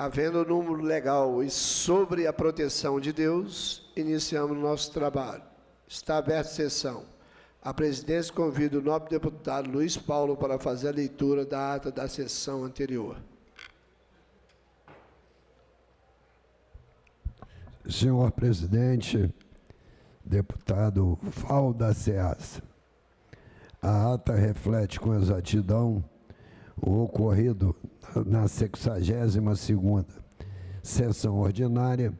Havendo número legal e sobre a proteção de Deus, iniciamos o nosso trabalho. Está aberta a sessão. A presidência convida o nobre deputado Luiz Paulo para fazer a leitura da ata da sessão anterior. Senhor presidente, deputado Valda Ceasa, a ata reflete com exatidão o ocorrido na 62ª sessão ordinária,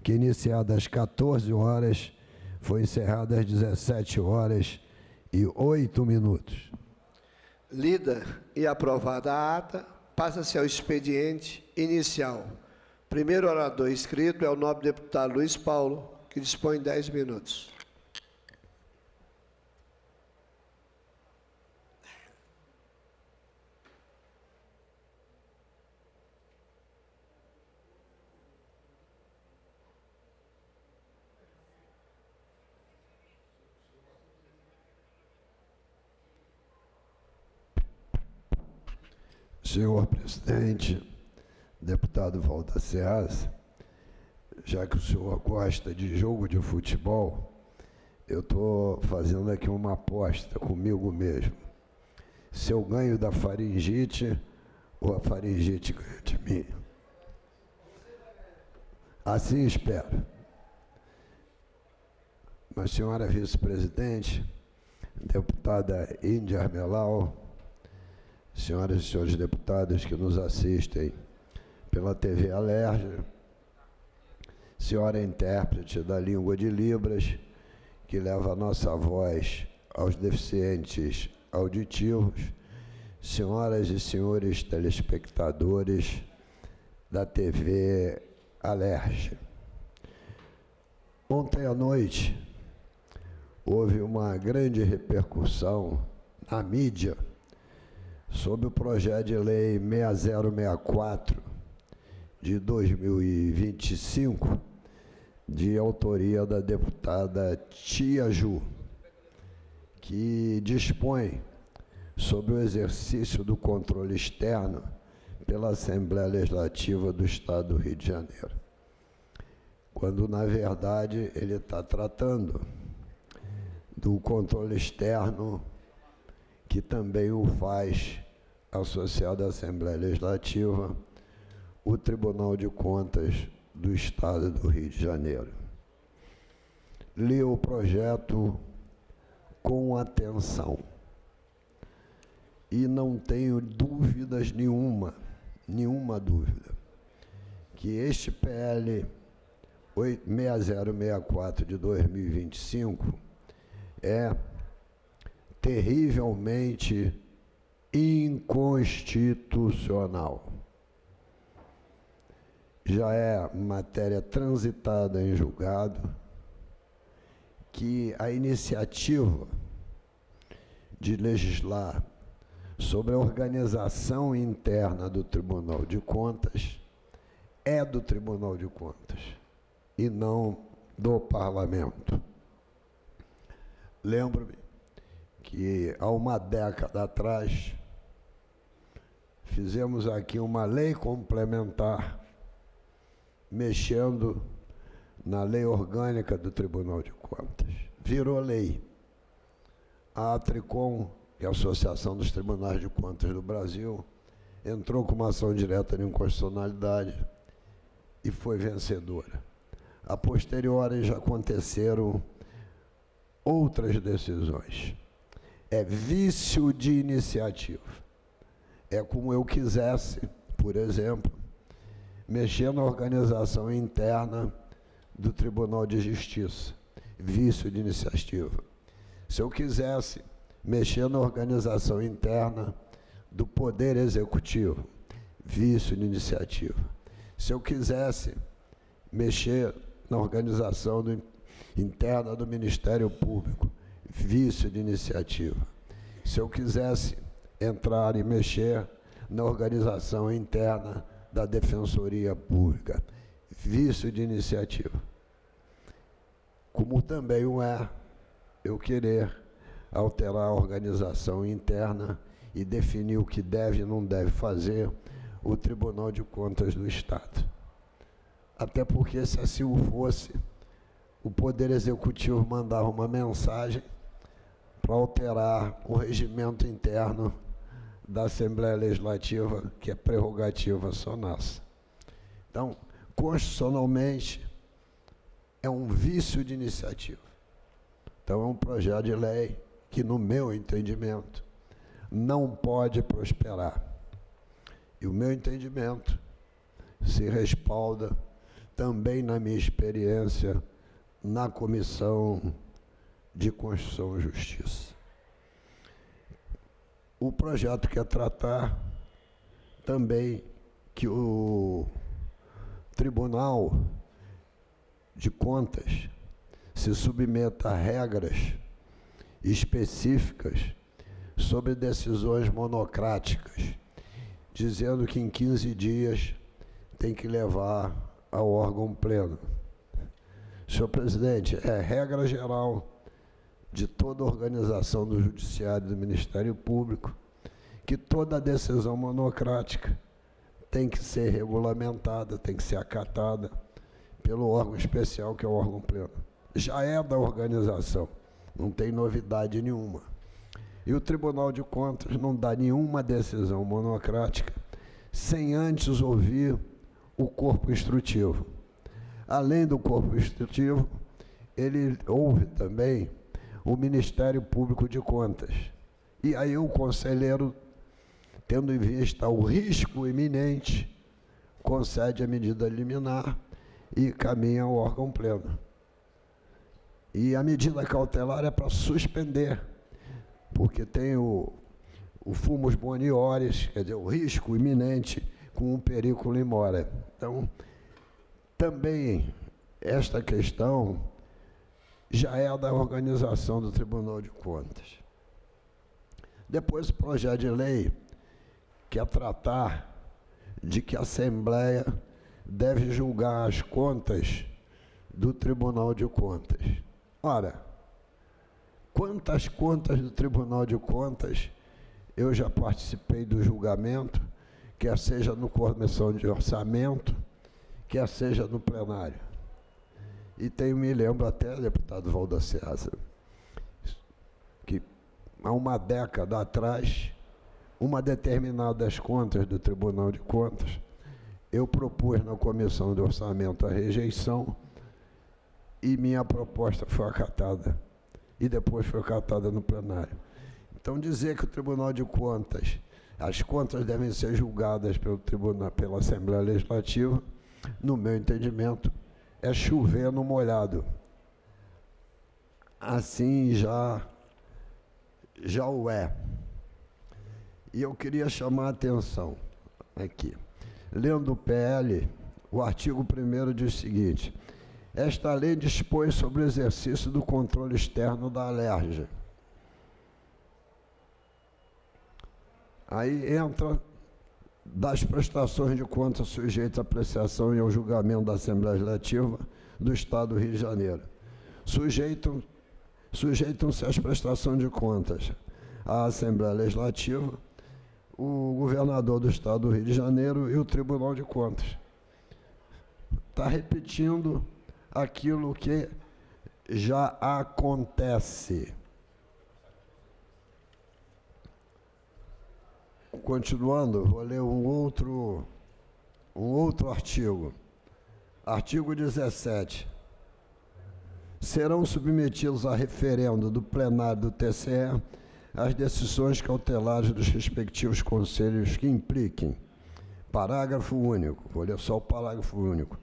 que iniciada às 14 horas, foi encerrada às 17h08. Lida e aprovada a ata, passa-se ao expediente inicial. Primeiro orador inscrito é o nobre deputado Luiz Paulo, que dispõe 10 minutos. Senhor presidente, deputado Valda Ceasa, já que o senhor gosta de jogo de futebol, eu estou fazendo aqui uma aposta comigo mesmo. Se eu ganho da faringite ou a faringite ganha de mim? Assim espero. Mas, senhora vice-presidente, deputada Índia Armelau, senhoras e senhores deputados que nos assistem pela TV Alerj, senhora intérprete da língua de Libras, que leva a nossa voz aos deficientes auditivos, senhoras e senhores telespectadores da TV Alerj. Ontem à noite houve uma grande repercussão na mídia sobre o projeto de lei 6064 de 2025, de autoria da deputada Tia Ju, que dispõe sobre o exercício do controle externo pela Assembleia Legislativa do Estado do Rio de Janeiro, quando, na verdade, ele está tratando do controle externo que também o faz, associado à Assembleia Legislativa, o Tribunal de Contas do Estado do Rio de Janeiro. Li o projeto com atenção e não tenho dúvidas nenhuma dúvida, que este PL 6064 de 2025 é terrivelmente inconstitucional. Já é matéria transitada em julgado, que a iniciativa de legislar sobre a organização interna do Tribunal de Contas é do Tribunal de Contas e não do Parlamento. Lembro-me que há uma década atrás fizemos aqui uma lei complementar mexendo na lei orgânica do Tribunal de Contas. Virou lei. A ATRICOM, que é a Associação dos Tribunais de Contas do Brasil, entrou com uma ação direta de inconstitucionalidade e foi vencedora. A posteriori já aconteceram outras decisões. É vício de iniciativa. É como eu quisesse, por exemplo, mexer na organização interna do Tribunal de Justiça. Vício de iniciativa. Se eu quisesse mexer na organização interna do Poder Executivo, vício de iniciativa. Se eu quisesse mexer na organização interna do Ministério Público, vício de iniciativa. Se eu quisesse entrar e mexer na organização interna da Defensoria Pública, vício de iniciativa. Como também o é eu querer alterar a organização interna e definir o que deve e não deve fazer o Tribunal de Contas do Estado. Até porque, se assim o fosse, o Poder Executivo mandava uma mensagem para alterar o regimento interno da Assembleia Legislativa, que é prerrogativa só nossa. Então, constitucionalmente, é um vício de iniciativa. Então, é um projeto de lei que, no meu entendimento, não pode prosperar. E o meu entendimento se respalda também na minha experiência na Comissão de Constituição e Justiça. O projeto quer tratar também que o Tribunal de Contas se submeta a regras específicas sobre decisões monocráticas, dizendo que em 15 dias tem que levar ao órgão pleno. Senhor presidente, é regra geral de toda a organização do Judiciário e do Ministério Público que toda decisão monocrática tem que ser regulamentada, tem que ser acatada pelo órgão especial, que é o órgão pleno. Já é da organização, não tem novidade nenhuma. E o Tribunal de Contas não dá nenhuma decisão monocrática sem antes ouvir o corpo instrutivo. Além do corpo instrutivo, ele ouve também o Ministério Público de Contas. E aí o conselheiro, tendo em vista o risco iminente, concede a medida liminar e caminha ao órgão pleno. E a medida cautelar é para suspender, porque tem o fumus boniores, quer dizer, o risco iminente com um periculum in mora. Então, também esta questão já é da organização do Tribunal de Contas. Depois, o projeto de lei quer tratar de que a Assembleia deve julgar as contas do Tribunal de Contas. Ora, quantas contas do Tribunal de Contas eu já participei do julgamento, quer seja no Comissão de Orçamento, quer seja no plenário. E me lembro até, deputado Valda César, que há uma década atrás, uma determinada das contas do Tribunal de Contas, eu propus na Comissão de Orçamento a rejeição e minha proposta foi acatada. E depois foi acatada no plenário. Então, dizer que o Tribunal de Contas, as contas devem ser julgadas pelo Tribunal, pela Assembleia Legislativa, no meu entendimento, é chover no molhado. Assim já o é. E eu queria chamar a atenção aqui. Lendo o PL, o artigo 1º diz o seguinte: esta lei dispõe sobre o exercício do controle externo da Alerj. Aí entra das prestações de contas sujeitas à apreciação e ao julgamento da Assembleia Legislativa do Estado do Rio de Janeiro. Sujeitam-se às prestações de contas à Assembleia Legislativa, o governador do Estado do Rio de Janeiro e o Tribunal de Contas. Está repetindo aquilo que já acontece. Continuando, vou ler um outro artigo. Artigo 17. Serão submetidos a referendo do plenário do TCE as decisões cautelares dos respectivos conselhos que impliquem. Parágrafo único. Vou ler só o parágrafo único.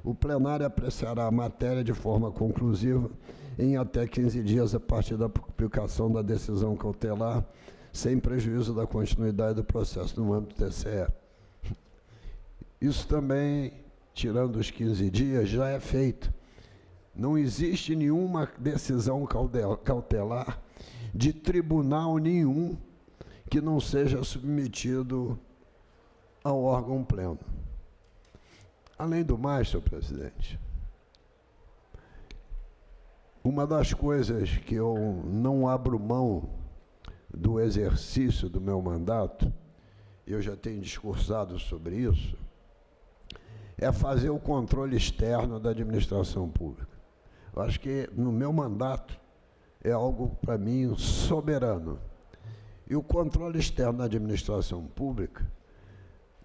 O plenário apreciará a matéria de forma conclusiva em até 15 dias a partir da publicação da decisão cautelar, sem prejuízo da continuidade do processo no âmbito do TCE. Isso também, tirando os 15 dias, já é feito. Não existe nenhuma decisão cautelar de tribunal nenhum que não seja submetido ao órgão pleno. Além do mais, senhor presidente, uma das coisas que eu não abro mão do exercício do meu mandato eu já tenho discursado sobre isso, é fazer o controle externo da administração pública. Eu acho que no meu mandato é algo, para mim, soberano. E o controle externo da administração pública,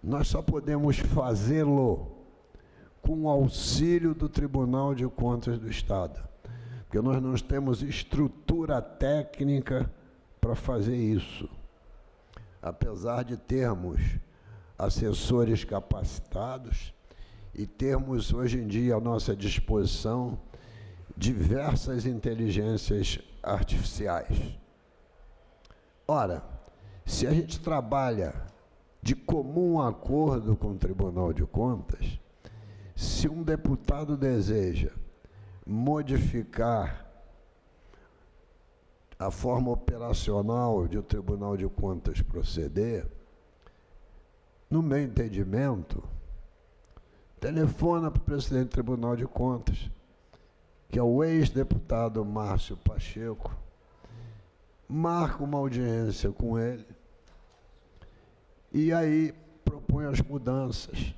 nós só podemos fazê-lo com o auxílio do Tribunal de Contas do Estado, porque nós não temos estrutura técnica para fazer isso. Apesar de termos assessores capacitados e termos hoje em dia à nossa disposição diversas inteligências artificiais. Ora, se a gente trabalha de comum acordo com o Tribunal de Contas, se um deputado deseja modificar a forma operacional de o Tribunal de Contas proceder, no meu entendimento, telefona para o presidente do Tribunal de Contas, que é o ex-deputado Márcio Pacheco, marca uma audiência com ele e aí propõe as mudanças.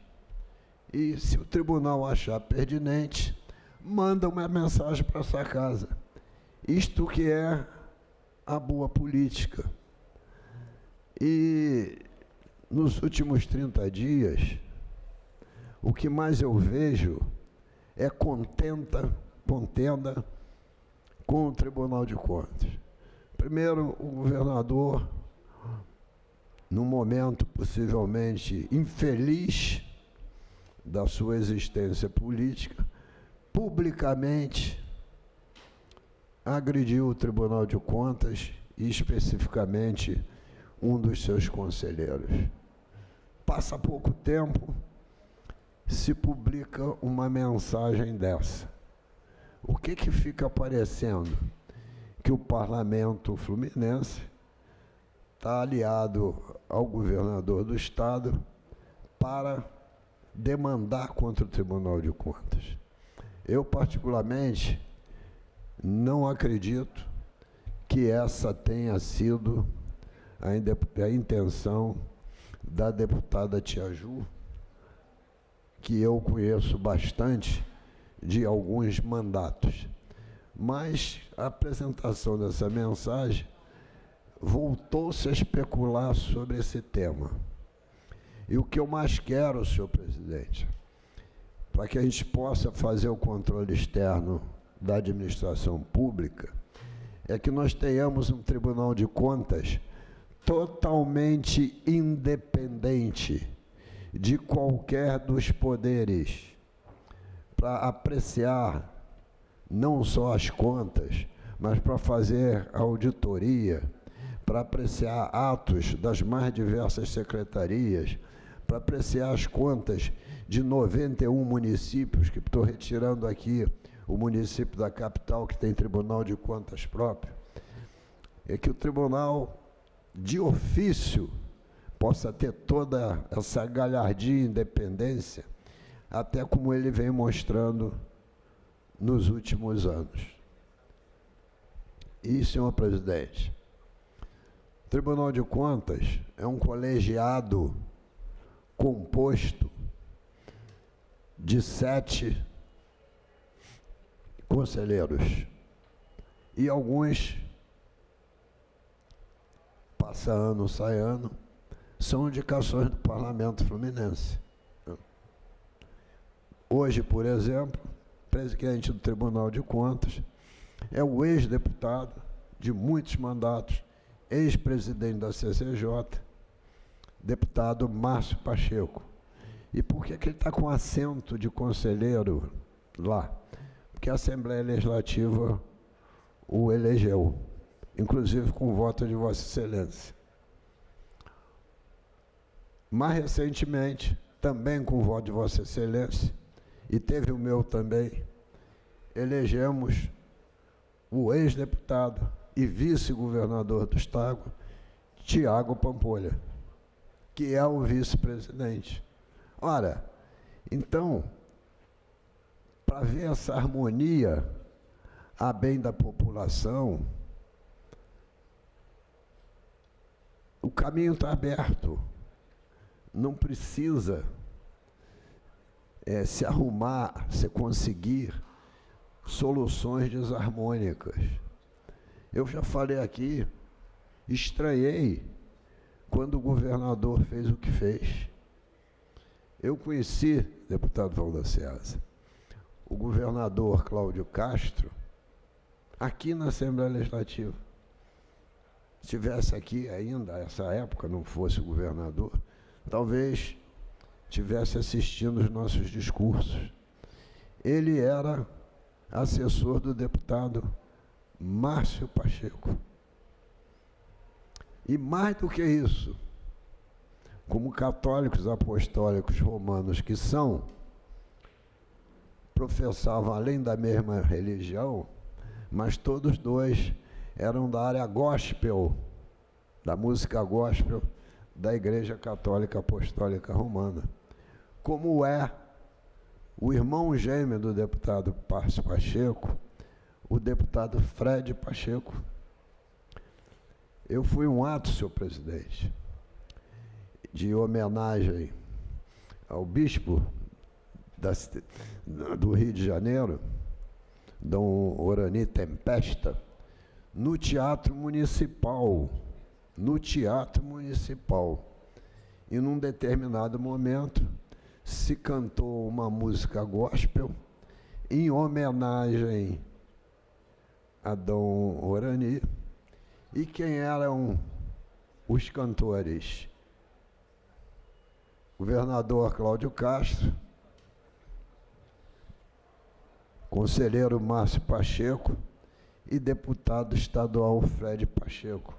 E se o tribunal achar pertinente, manda uma mensagem para essa casa. Isto que é a boa política. E nos últimos 30 dias, o que mais eu vejo é contenda com o Tribunal de Contas. Primeiro, o governador, num momento possivelmente infeliz da sua existência política, publicamente agrediu o Tribunal de Contas e especificamente um dos seus conselheiros. Passa pouco tempo, se publica uma mensagem dessa. O que fica aparecendo? Que o parlamento fluminense está aliado ao governador do estado para demandar contra o Tribunal de Contas. Eu, particularmente, não acredito que essa tenha sido a intenção da deputada Tia Ju, que eu conheço bastante de alguns mandatos. Mas a apresentação dessa mensagem voltou-se a especular sobre esse tema. E o que eu mais quero, senhor presidente, para que a gente possa fazer o controle externo da administração pública, é que nós tenhamos um Tribunal de Contas totalmente independente de qualquer dos poderes, para apreciar não só as contas, mas para fazer a auditoria, para apreciar atos das mais diversas secretarias, para apreciar as contas de 91 municípios, que estou retirando aqui o município da capital, que tem Tribunal de Contas próprio, é que o tribunal, de ofício, possa ter toda essa galhardia e independência, até como ele vem mostrando nos últimos anos. E, senhor presidente, o Tribunal de Contas é um colegiado composto de 7 conselheiros e alguns, passa ano, sai ano, são indicações do Parlamento Fluminense. Hoje, por exemplo, o presidente do Tribunal de Contas é o ex-deputado de muitos mandatos, ex-presidente da CCJ, deputado Márcio Pacheco. E por que ele está com assento de conselheiro lá? Porque a Assembleia Legislativa o elegeu, inclusive com o voto de Vossa Excelência. Mais recentemente, também com o voto de Vossa Excelência, e teve o meu também, elegemos o ex-deputado e vice-governador do Estado, Tiago Pampolha, que é o vice-presidente. Ora, então, para ver essa harmonia a bem da população, o caminho está aberto. não precisa se arrumar, se conseguir soluções desarmônicas. Eu já falei aqui, estranhei quando o governador fez o que fez. Eu conheci, deputado Valdo César, o governador Cláudio Castro aqui na Assembleia Legislativa. Se estivesse aqui ainda, nessa época, não fosse o governador, talvez estivesse assistindo os nossos discursos. Ele era assessor do deputado Márcio Pacheco. E mais do que isso, como católicos apostólicos romanos que são, professavam além da mesma religião, mas todos dois eram da área gospel, da música gospel da Igreja Católica Apostólica Romana. Como é o irmão gêmeo do deputado Márcio Pacheco, o deputado Fred Pacheco. Eu fui um ato, senhor presidente, de homenagem ao bispo do Rio de Janeiro, Dom Orani Tempesta, no Teatro Municipal. E num determinado momento se cantou uma música gospel em homenagem a Dom Orani. E quem eram os cantores? Governador Cláudio Castro, conselheiro Márcio Pacheco e deputado estadual Fred Pacheco.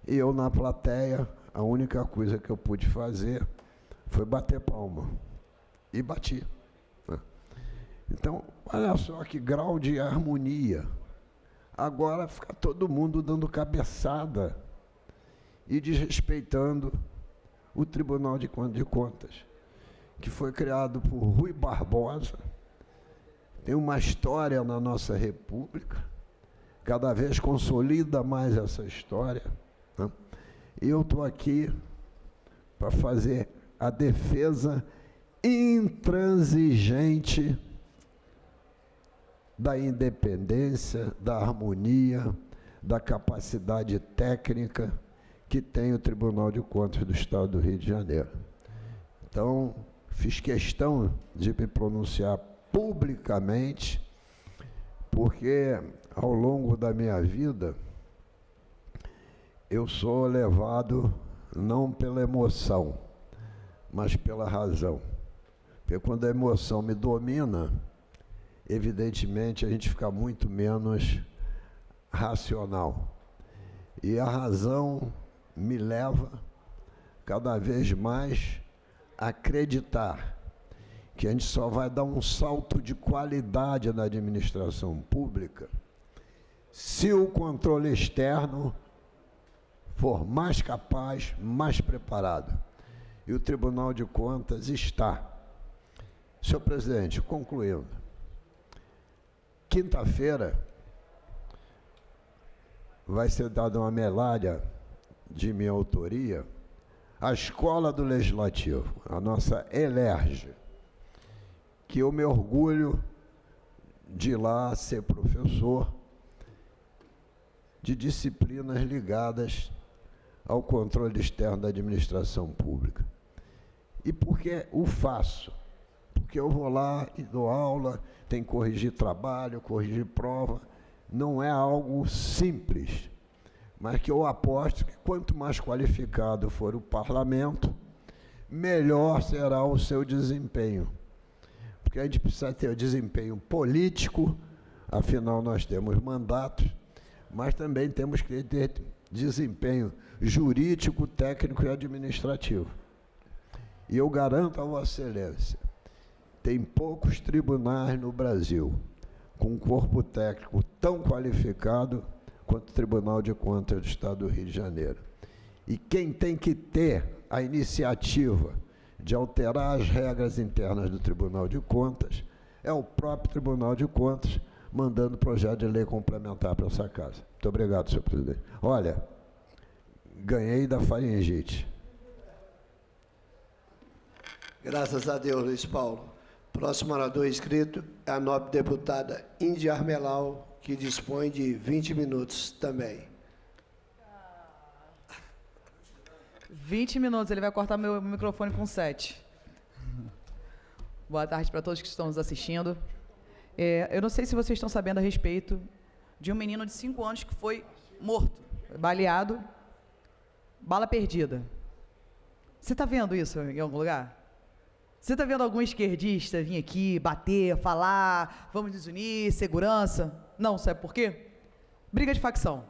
E eu na plateia, a única coisa que eu pude fazer foi bater palma. E bati. Então, olha só que grau de harmonia. Agora fica todo mundo dando cabeçada e desrespeitando o Tribunal de Contas, que foi criado por Rui Barbosa, tem uma história na nossa República, cada vez consolida mais essa história, né? E eu estou aqui para fazer a defesa intransigente da independência, da harmonia, da capacidade técnica que tem o Tribunal de Contas do Estado do Rio de Janeiro. Então, fiz questão de me pronunciar publicamente, porque ao longo da minha vida eu sou levado não pela emoção, mas pela razão. Porque quando a emoção me domina, evidentemente a gente fica muito menos racional. E a razão me leva cada vez mais a acreditar que a gente só vai dar um salto de qualidade na administração pública se o controle externo for mais capaz, mais preparado. E o Tribunal de Contas está. Senhor presidente, concluindo, quinta-feira vai ser dada uma medalha de minha autoria à Escola do Legislativo, a nossa ELERJ, que eu me orgulho de lá ser professor de disciplinas ligadas ao controle externo da administração pública. E por que o faço? Porque eu vou lá e dou aula, tem que corrigir trabalho, corrigir prova. Não é algo simples, mas que eu aposto que quanto mais qualificado for o parlamento, melhor será o seu desempenho. Porque a gente precisa ter o desempenho político, afinal nós temos mandatos, mas também temos que ter desempenho jurídico, técnico e administrativo. E eu garanto a Vossa Excelência, tem poucos tribunais no Brasil com um corpo técnico tão qualificado quanto o Tribunal de Contas do Estado do Rio de Janeiro. E quem tem que ter a iniciativa de alterar as regras internas do Tribunal de Contas é o próprio Tribunal de Contas, mandando projeto de lei complementar para essa casa. Muito obrigado, senhor presidente. Olha, ganhei da faringite. Graças a Deus, Luiz Paulo. Próximo orador inscrito é a nobre deputada Índia Armelau, que dispõe de 20 minutos também. 20 minutos, ele vai cortar meu microfone com 7. Boa tarde para todos que estão nos assistindo. Eu não sei se vocês estão sabendo a respeito de um menino de 5 anos que foi morto, baleado, bala perdida. Você está vendo isso em algum lugar? Você está vendo algum esquerdista vir aqui, bater, falar, vamos nos unir, segurança? Não, sabe por quê? Briga de facção.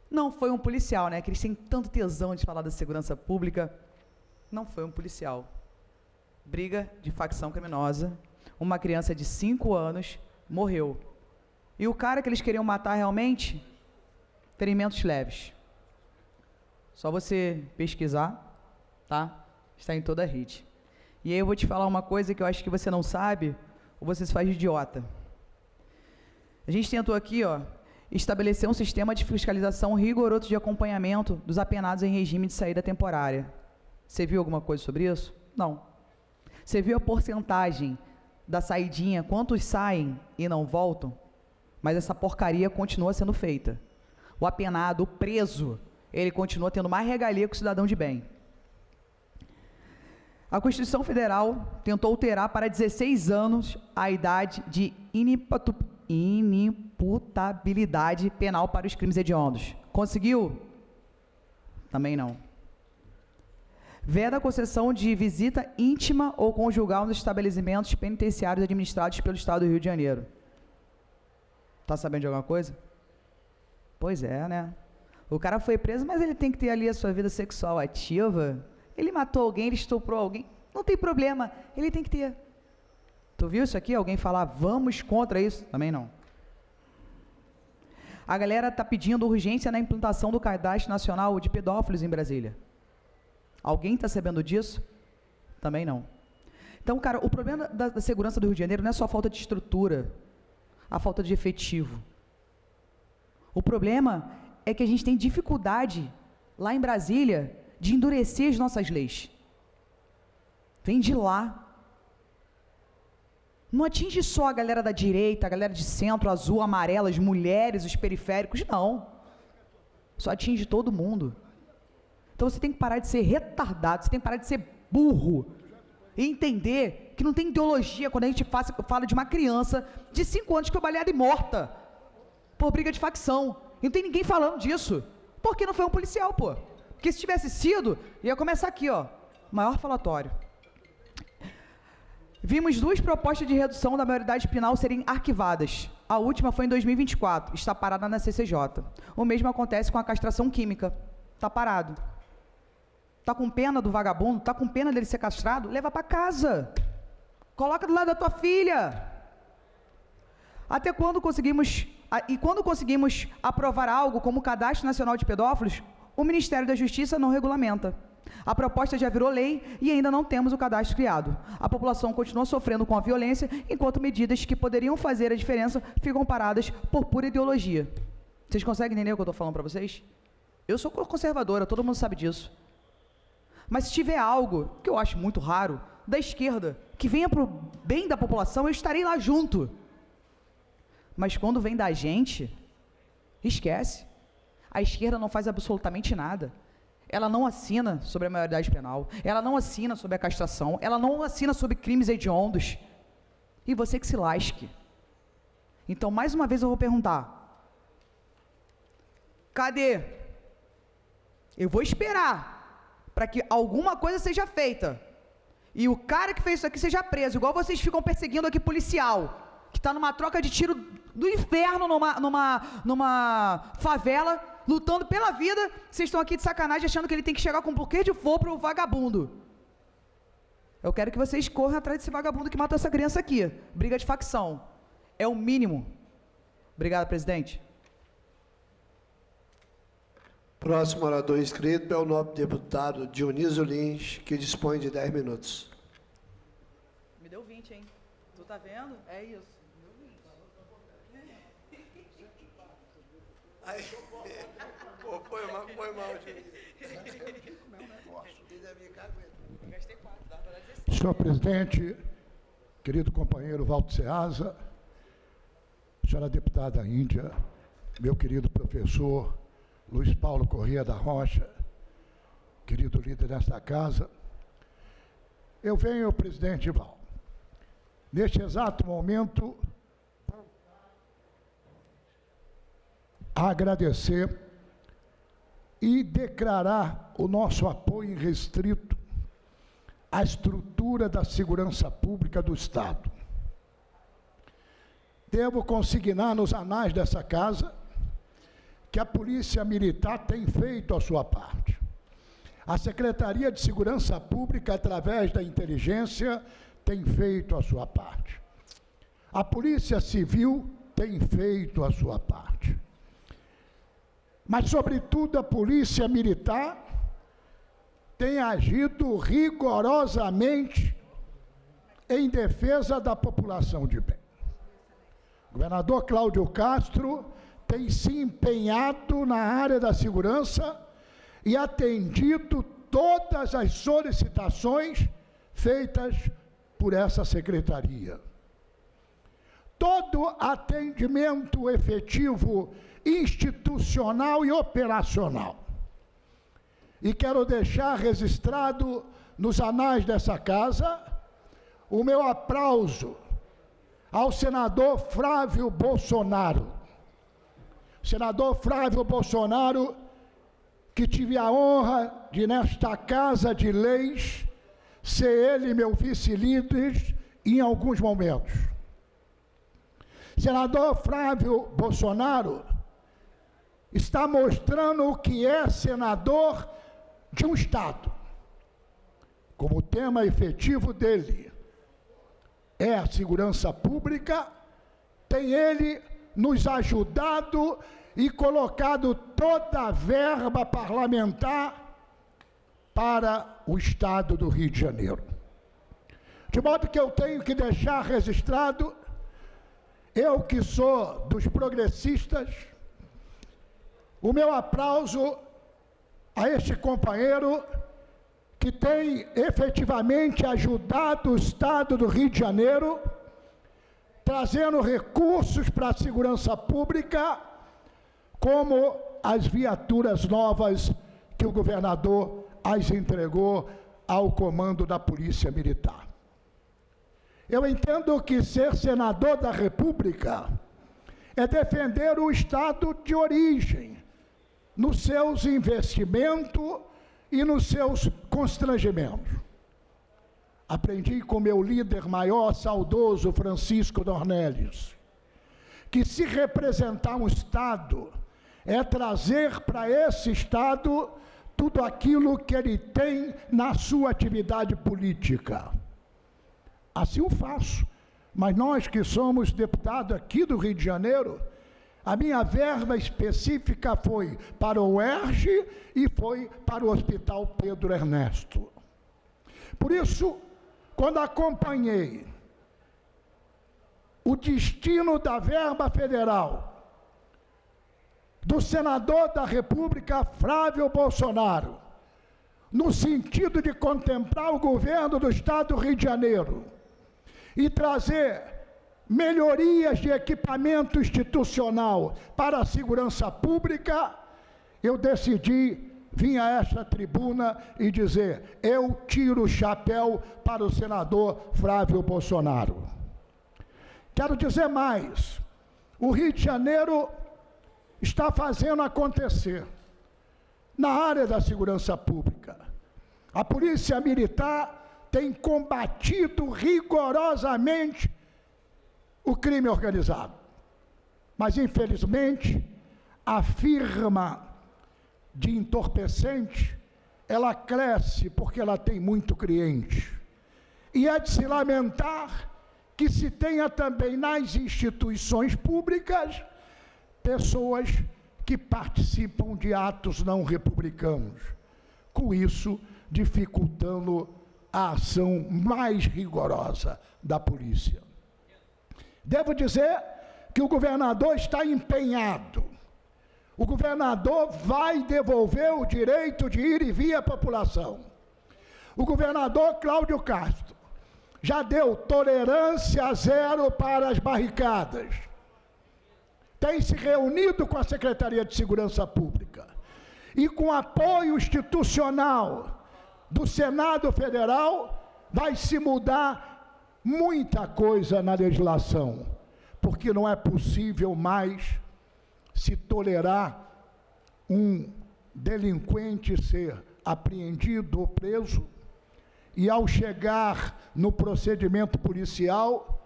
Não foi um policial, né? Que eles têm tanto tesão de falar da segurança pública. Não foi um policial. Briga de facção criminosa. Uma criança de 5 anos morreu. E o cara que eles queriam matar realmente, ferimentos leves. Só você pesquisar, tá? Está em toda a rede. E aí eu vou te falar uma coisa que eu acho que você não sabe, ou você se faz de idiota. A gente tentou aqui, estabelecer um sistema de fiscalização rigoroso de acompanhamento dos apenados em regime de saída temporária. Você viu alguma coisa sobre isso? Não. Você viu a porcentagem da saidinha, quantos saem e não voltam? Mas essa porcaria continua sendo feita. O apenado, o preso, ele continua tendo mais regalia que o cidadão de bem. A Constituição Federal tentou alterar para 16 anos a idade de inimputabilidade penal para os crimes hediondos. Conseguiu? Também não. Veda a concessão de visita íntima ou conjugal nos estabelecimentos penitenciários administrados pelo Estado do Rio de Janeiro. Está sabendo de alguma coisa? Pois é, né? O cara foi preso, mas ele tem que ter ali a sua vida sexual ativa. Ele matou alguém, ele estuprou alguém. Não tem problema, ele tem que ter. Tu viu isso aqui? Alguém falar, vamos contra isso? Também não. A galera está pedindo urgência na implantação do Cadastro Nacional de Pedófilos em Brasília. Alguém está sabendo disso? Também não. Então, cara, o problema da segurança do Rio de Janeiro não é só a falta de estrutura, a falta de efetivo. O problema é que a gente tem dificuldade, lá em Brasília, de endurecer as nossas leis. Vem de lá. Não atinge só a galera da direita, a galera de centro, azul, amarela, as mulheres, os periféricos, não. Só atinge todo mundo. Então você tem que parar de ser retardado, você tem que parar de ser burro e entender que não tem ideologia quando a gente fala de uma criança de 5 anos que foi baleada e morta por briga de facção. E não tem ninguém falando disso. Porque não foi um policial, pô. Porque se tivesse sido, ia começar aqui, maior falatório. Vimos 2 propostas de redução da maioridade penal serem arquivadas. A última foi em 2024, está parada na CCJ. O mesmo acontece com a castração química. Está parado. Está com pena do vagabundo? Está com pena dele ser castrado? Leva para casa. Coloca do lado da tua filha. Até quando conseguimos... E quando conseguimos aprovar algo como o Cadastro Nacional de Pedófilos, o Ministério da Justiça não regulamenta. A proposta já virou lei e ainda não temos o cadastro criado. A população continua sofrendo com a violência, enquanto medidas que poderiam fazer a diferença ficam paradas por pura ideologia. Vocês conseguem entender o que eu estou falando para vocês? Eu sou conservadora, todo mundo sabe disso. Mas se tiver algo, que eu acho muito raro, da esquerda, que venha para o bem da população, eu estarei lá junto. Mas quando vem da gente, esquece. A esquerda não faz absolutamente nada. Ela não assina sobre a maioridade penal, ela não assina sobre a castração, ela não assina sobre crimes hediondos. E você que se lasque. Então, mais uma vez eu vou perguntar. Cadê? Eu vou esperar para que alguma coisa seja feita. E o cara que fez isso aqui seja preso, igual vocês ficam perseguindo aqui policial, que está numa troca de tiro do inferno numa favela, lutando pela vida. Vocês estão aqui de sacanagem achando que ele tem que chegar com um buquê de flor pro vagabundo. Eu quero que vocês corram atrás desse vagabundo que matou essa criança aqui. Briga de facção. É o mínimo. Obrigado, presidente. Próximo orador inscrito é o nobre deputado Dionísio Lins, que dispõe de 10 minutos. Me deu 20, hein? Tu tá vendo? É isso. Aí, pô, foi mal, Senhor presidente, querido companheiro Walter Ceasa, senhora deputada Índia, meu querido professor Luiz Paulo Corrêa da Rocha, querido líder desta casa, eu venho, presidente Val, neste exato momento, a agradecer e declarar o nosso apoio irrestrito à estrutura da segurança pública do Estado. Devo consignar nos anais dessa casa que a Polícia Militar tem feito a sua parte. A Secretaria de Segurança Pública, através da inteligência, tem feito a sua parte. A Polícia Civil tem feito a sua parte. Mas, sobretudo, a Polícia Militar tem agido rigorosamente em defesa da população de bem. O governador Cláudio Castro tem se empenhado na área da segurança e atendido todas as solicitações feitas por essa secretaria. Todo atendimento efetivo, institucional e operacional. E quero deixar registrado nos anais dessa casa o meu aplauso ao senador Flávio Bolsonaro. Senador Flávio Bolsonaro, que tive a honra de, nesta Casa de Leis, ser ele meu vice-líder em alguns momentos. Senador Flávio Bolsonaro está mostrando o que é senador de um Estado. Como tema efetivo dele é a segurança pública, tem ele nos ajudado e colocado toda a verba parlamentar para o Estado do Rio de Janeiro. De modo que eu tenho que deixar registrado, eu que sou dos progressistas, o meu aplauso a este companheiro que tem efetivamente ajudado o Estado do Rio de Janeiro, trazendo recursos para a segurança pública, como as viaturas novas que o governador as entregou ao comando da Polícia Militar. Eu entendo que ser senador da República é defender o Estado de origem, nos seus investimentos e nos seus constrangimentos. Aprendi com meu líder maior, saudoso Francisco Dornelles, que se representar um Estado é trazer para esse Estado tudo aquilo que ele tem na sua atividade política. Assim o faço, mas nós que somos deputados aqui do Rio de Janeiro, a minha verba específica foi para o UERJ e foi para o Hospital Pedro Ernesto. Por isso, quando acompanhei o destino da verba federal do senador da República, Flávio Bolsonaro, no sentido de contemplar o governo do Estado do Rio de Janeiro e trazer melhorias de equipamento institucional para a segurança pública, eu decidi vir a esta tribuna e dizer: eu tiro o chapéu para o senador Flávio Bolsonaro. Quero dizer mais, o Rio de Janeiro está fazendo acontecer na área da segurança pública. A Polícia Militar tem combatido rigorosamente o crime organizado. Mas, infelizmente, a firma de entorpecente, ela cresce porque ela tem muito cliente. E é de se lamentar que se tenha também nas instituições públicas pessoas que participam de atos não republicanos, com isso dificultando a ação mais rigorosa da polícia. Devo dizer que o governador está empenhado. o governador vai devolver o direito de ir e vir à população. O governador Cláudio Castro já deu tolerância zero para as barricadas. Tem se reunido com a Secretaria de Segurança Pública e com apoio institucional do Senado Federal vai se mudar muita coisa na legislação, porque não é possível mais se tolerar um delinquente ser apreendido ou preso e, ao chegar no procedimento policial,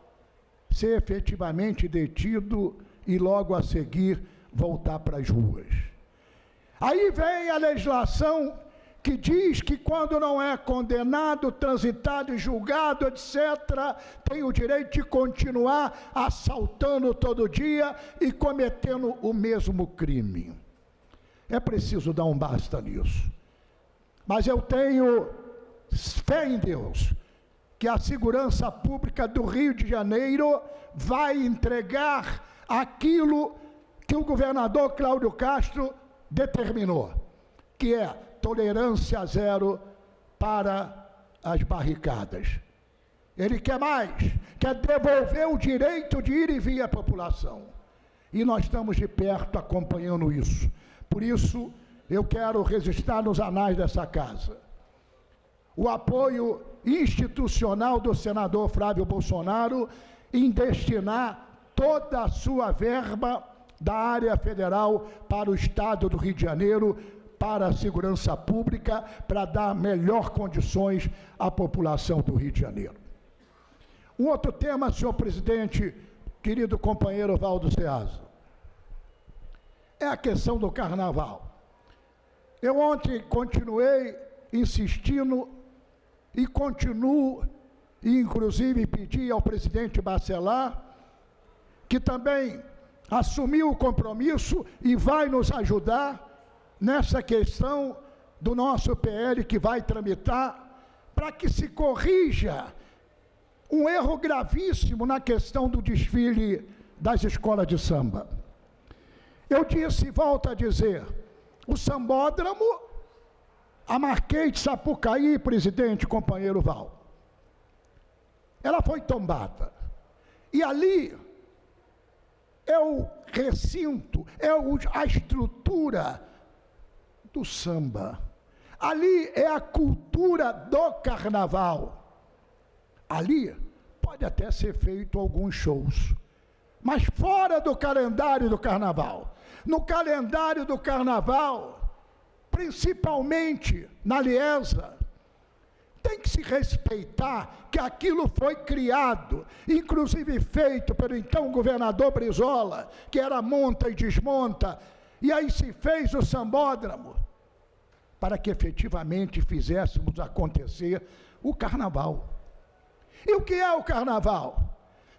ser efetivamente detido e logo a seguir voltar para as ruas. Aí vem a legislação que diz que quando não é condenado, transitado e julgado, etc., tem o direito de continuar assaltando todo dia e cometendo o mesmo crime. É preciso dar um basta nisso. Mas eu tenho fé em Deus, que a segurança pública do Rio de Janeiro vai entregar aquilo que o governador Cláudio Castro determinou, que é tolerância zero para as barricadas. Ele quer mais, quer devolver o direito de ir e vir à população. E nós estamos de perto acompanhando isso. Por isso, eu quero registrar nos anais dessa casa o apoio institucional do senador Flávio Bolsonaro em destinar toda a sua verba da área federal para o Estado do Rio de Janeiro, para a segurança pública, para dar melhor condições à população do Rio de Janeiro. Um outro tema, senhor presidente, querido companheiro Valdo Ceasa, é a questão do carnaval. Eu ontem continuei insistindo e continuo, e inclusive pedi ao presidente Bacelar, que também assumiu o compromisso e vai nos ajudar nessa questão do nosso PL que vai tramitar, para que se corrija um erro gravíssimo na questão do desfile das escolas de samba. Eu disse e volto a dizer, o sambódromo, a Marquês de Sapucaí, presidente, companheiro Val, ela foi tombada. E ali é o recinto, a estrutura do samba. Ali é a cultura do carnaval. Ali pode até ser feito alguns shows, mas fora do calendário do carnaval. No calendário do carnaval, principalmente na Liesa, tem que se respeitar que aquilo foi criado, inclusive feito pelo então governador Brizola, que era monta e desmonta, e aí se fez o sambódromo, para que efetivamente fizéssemos acontecer o carnaval. E o que é o carnaval?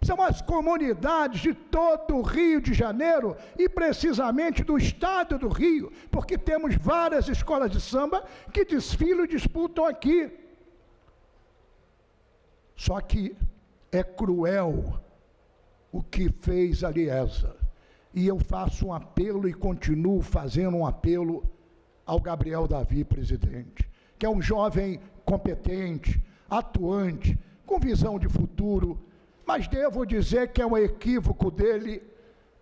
São as comunidades de todo o Rio de Janeiro e precisamente do estado do Rio, porque temos várias escolas de samba que desfilam e disputam aqui. Só que é cruel o que fez a Liesa. E eu faço um apelo e continuo fazendo um apelo ao Gabriel Davi, presidente, que é um jovem competente, atuante, com visão de futuro, mas devo dizer que é um equívoco dele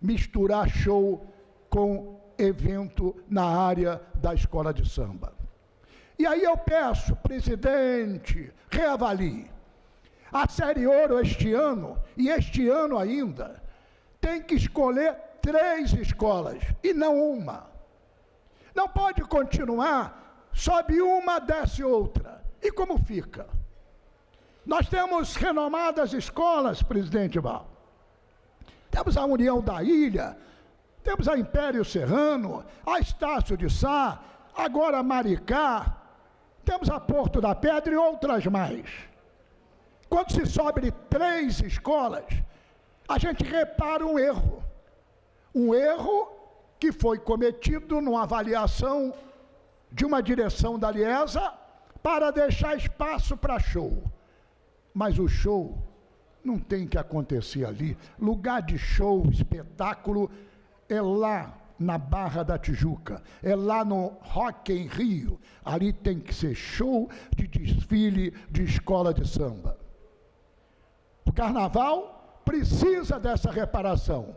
misturar show com evento na área da escola de samba. E aí eu peço, presidente, reavalie. A Série Ouro este ano, e este ano ainda, tem que escolher 3 escolas, e não uma. Não pode continuar, sobe uma, desce outra. E como fica? Nós temos renomadas escolas, presidente Val. Temos a União da Ilha, temos a Império Serrano, a Estácio de Sá, agora a Maricá, temos a Porto da Pedra e outras mais. Quando se sobe 3 escolas, a gente repara um erro. Um erro que foi cometido numa avaliação de uma direção da Liesa para deixar espaço para show. Mas o show não tem que acontecer ali. Lugar de show, espetáculo, é lá na Barra da Tijuca, é lá no Rock em Rio. Ali tem que ser show de desfile de escola de samba. O carnaval precisa dessa reparação,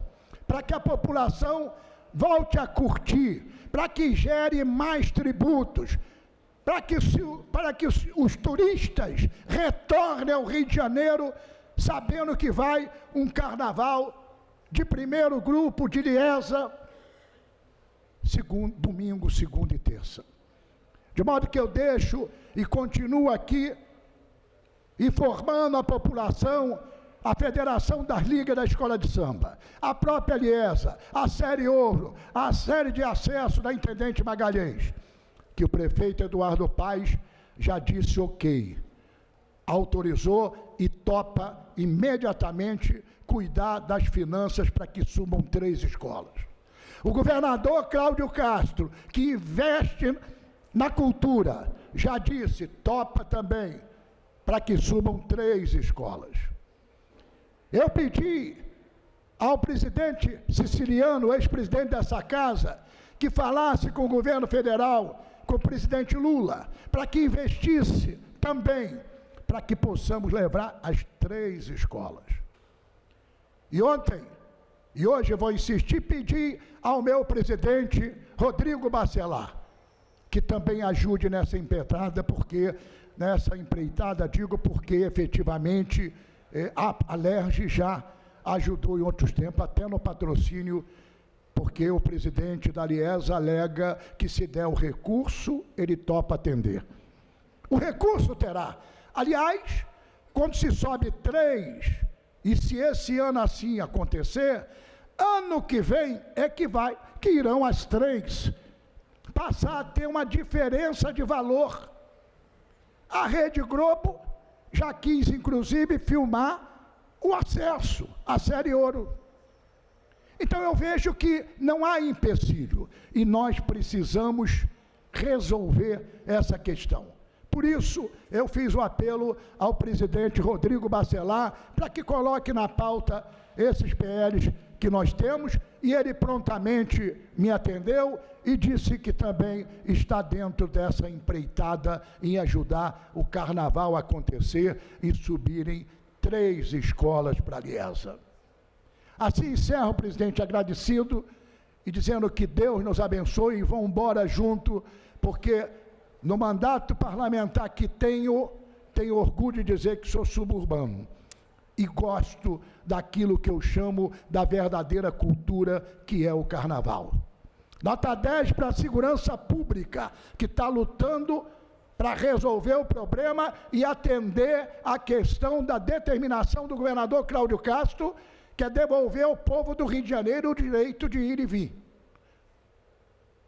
para que a população volte a curtir, para que gere mais tributos, para que os turistas retornem ao Rio de Janeiro sabendo que vai um carnaval de primeiro grupo de Liesa, domingo, segunda e terça. De modo que eu deixo e continuo aqui informando a população, a Federação das Ligas da Escola de Samba, a própria Liesa, a Série Ouro, a série de acesso da Intendente Magalhães, que o prefeito Eduardo Paes já disse ok, autorizou e topa imediatamente cuidar das finanças para que subam 3 escolas. O governador Cláudio Castro, que investe na cultura, já disse, topa também para que subam 3 escolas. Eu pedi ao presidente siciliano, ex-presidente dessa casa, que falasse com o governo federal, com o presidente Lula, para que investisse também, para que possamos levar as 3 escolas. E ontem, e hoje eu vou insistir, pedir ao meu presidente, Rodrigo Bacelar, que também ajude nessa empreitada, porque efetivamente a Alerj já ajudou em outros tempos, até no patrocínio, porque o presidente da Liesa alega que se der o recurso, ele topa atender. O recurso terá. Aliás, quando se sobe 3, e se esse ano assim acontecer, ano que vem é que irão as 3 passar a ter uma diferença de valor. A Rede Globo já quis, inclusive, filmar o acesso à Série Ouro. Então eu vejo que não há empecilho e nós precisamos resolver essa questão. Por isso, eu fiz o apelo ao presidente Rodrigo Bacelar para que coloque na pauta esses PLs que nós temos, e ele prontamente me atendeu e disse que também está dentro dessa empreitada em ajudar o carnaval a acontecer e subirem 3 escolas para a Liesa. Assim encerro, presidente, agradecido e dizendo que Deus nos abençoe e vão embora junto, porque no mandato parlamentar que tenho orgulho de dizer que sou suburbano e gosto daquilo que eu chamo da verdadeira cultura, que é o carnaval. Nota 10 para a segurança pública, que está lutando para resolver o problema e atender a questão da determinação do governador Cláudio Castro, que é devolver ao povo do Rio de Janeiro o direito de ir e vir.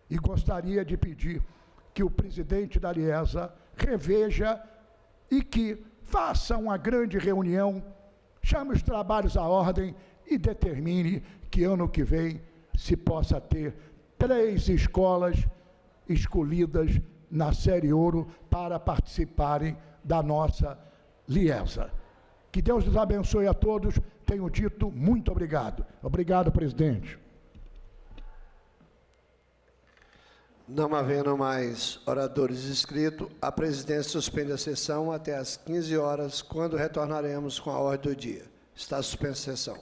E gostaria de pedir que o presidente da Liesa reveja e que faça uma grande reunião, chame os trabalhos à ordem e determine que ano que vem se possa ter 3 escolas escolhidas na Série Ouro para participarem da nossa Liesa. Que Deus nos abençoe a todos. Tenho dito muito obrigado. Obrigado, presidente. Não havendo mais oradores inscritos, a presidência suspende a sessão até às 15 horas, quando retornaremos com a ordem do dia. Está suspensa a sessão.